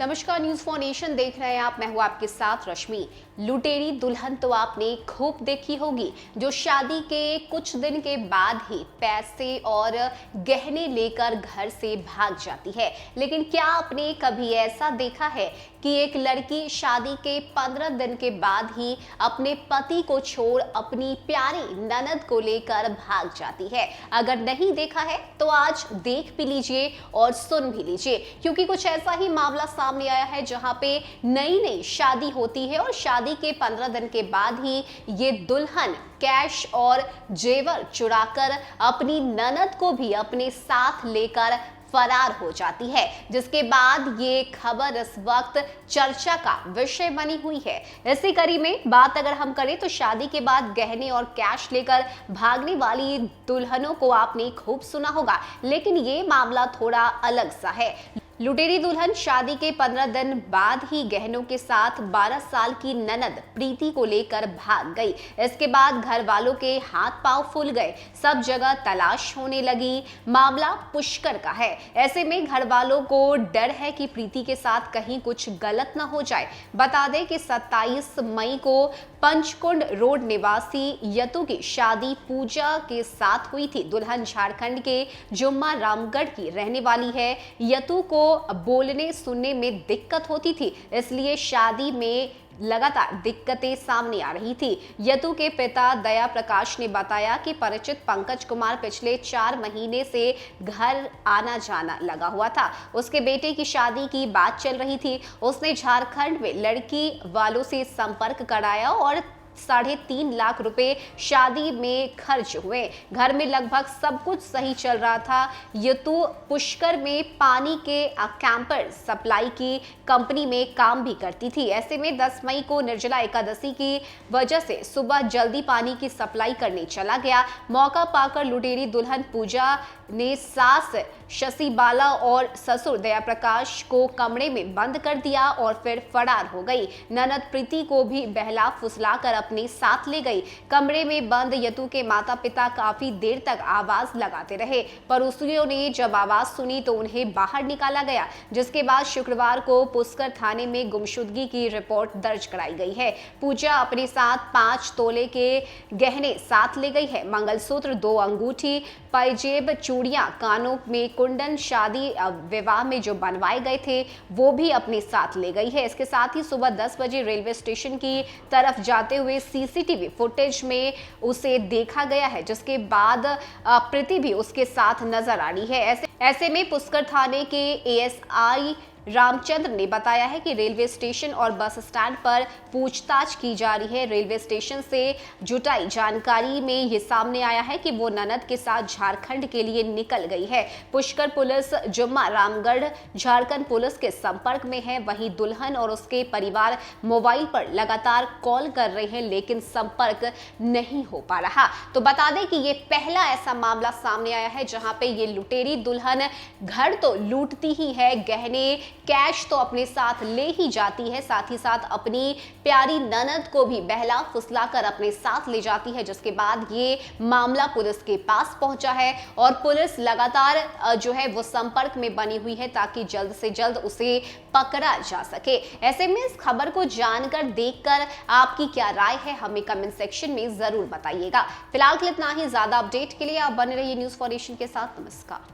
नमस्कार, news for nation देख रहे हैं आप। मैं हूं आपके साथ रश्मि। लुटेरी दुल्हन तो आपने खूब देखी होगी, जो शादी के कुछ दिन के बाद ही पैसे और गहने लेकर घर से भाग जाती है। लेकिन क्या आपने कभी ऐसा देखा है कि एक लड़की शादी के 15 दिन के बाद ही अपने पति को छोड़ अपनी प्यारी ननद को लेकर भाग जाती है? अगर नहीं देखा है तो आज देख भी लीजिए और सुन भी लीजिए, क्योंकि कुछ ऐसा ही मामला सामने आया है जहां पे नई नई शादी होती है और शादी के 15 दिन के बाद ही ये दुल्हन कैश और जेवर चुराकर अपनी ननद को भी अपने साथ लेकर फरार हो जाती है, जिसके बाद ये खबर इस वक्त चर्चा का विषय बनी हुई है। इसी कड़ी में बात अगर हम करें तो शादी के बाद गहने और कैश लेकर भागने वाली दुल्हनों को आपने खूब सुना होगा, लेकिन ये मामला थोड़ा अलग सा है। लुटेरी दुल्हन शादी के 15 दिन बाद ही गहनों के साथ 12 साल की ननद प्रीति को लेकर भाग गई। इसके बाद घर वालों के हाथ पांव फूल गए, सब जगह तलाश होने लगी। मामला पुष्कर का है। ऐसे में घर वालों को डर है कि प्रीति के साथ कहीं कुछ गलत न हो जाए। बता दें कि 27 मई को पंचकुंड रोड निवासी यतु की शादी पूजा के साथ हुई थी। दुल्हन झारखंड के जुम्मा रामगढ़ की रहने वाली है। यतु को बोलने सुनने में दिक्कत होती थी, इसलिए शादी में लगातार दिक्कतें सामने आ रही थी। यतु के पिता दया प्रकाश ने बताया कि परिचित पंकज कुमार पिछले 4 महीने से घर आना जाना लगा हुआ था। उसके बेटे की शादी की बात चल रही थी। उसने झारखंड में लड़की वालों से संपर्क कराया और 3.5 लाख रुपए शादी में खर्च हुए। घर में लगभग सब कुछ सही चल रहा था। यतु पुष्कर में पानी के कैंपर सप्लाई की कंपनी में काम भी करती थी। ऐसे में 10 मई को निर्जला एकादशी की वजह से सुबह जल्दी पानी की सप्लाई करने चला गया। मौका पाकर लुटेरी दुल्हन पूजा ने सास शशि बाला और ससुर दया प्रकाश को कमरे में बंद कर दिया और फिर फरार हो गई। ननद प्रीति को भी बहला फुसला कर अपने साथ ले गई। कमरे में बंद यतु के माता पिता काफी देर तक आवाज लगाते रहे। पड़ोसियों ने जब आवाज सुनी तो उन्हें बाहर निकाला गया, जिसके बाद शुक्रवार को पुष्कर थाने में गुमशुदगी की रिपोर्ट दर्ज कराई गई है। पूजा अपने साथ 5 तोले के गहने साथ ले गई है। मंगलसूत्र, 2 अंगूठी, पायजेब, चूड़ियां, कानों में कुंडन शादी विवाह में जो बनवाए गए थे वो भी अपने साथ ले गई है। इसके साथ ही सुबह 10 बजे रेलवे स्टेशन की तरफ जाते हुए सीसीटीवी फुटेज में उसे देखा गया है, जिसके बाद प्रीति भी उसके साथ नजर आ रही है। ऐसे में पुष्कर थाने के एएसआई रामचंद्र ने बताया है कि रेलवे स्टेशन और बस स्टैंड पर पूछताछ की जा रही है। रेलवे स्टेशन से जुटाई जानकारी में ये सामने आया है कि वो ननद के साथ झारखंड के लिए निकल गई है। पुष्कर पुलिस जुम्मा रामगढ़ झारखंड पुलिस के संपर्क में है। वहीं दुल्हन और उसके परिवार मोबाइल पर लगातार कॉल कर रहे हैं, लेकिन संपर्क नहीं हो पा रहा। तो बता दें कि ये पहला ऐसा मामला सामने आया है जहां पे ये लुटेरी दुल्हन घर तो लूटती ही है, गहने कैश तो अपने साथ ले ही जाती है, साथ ही साथ अपनी प्यारी ननद को भी बहला फुसला कर अपने साथ ले जाती है, जिसके बाद ये मामला पुलिस के पास पहुंचा है और पुलिस लगातार जो है वो संपर्क में बनी हुई है ताकि जल्द से जल्द उसे पकड़ा जा सके। ऐसे में इस खबर को जानकर, देखकर आपकी क्या राय है हमें कमेंट सेक्शन में जरूर बताइएगा। फिलहाल के लिए इतना ही। ज्यादा अपडेट के लिए आप बने रहिए न्यूज फॉर नेशन के साथ। नमस्कार।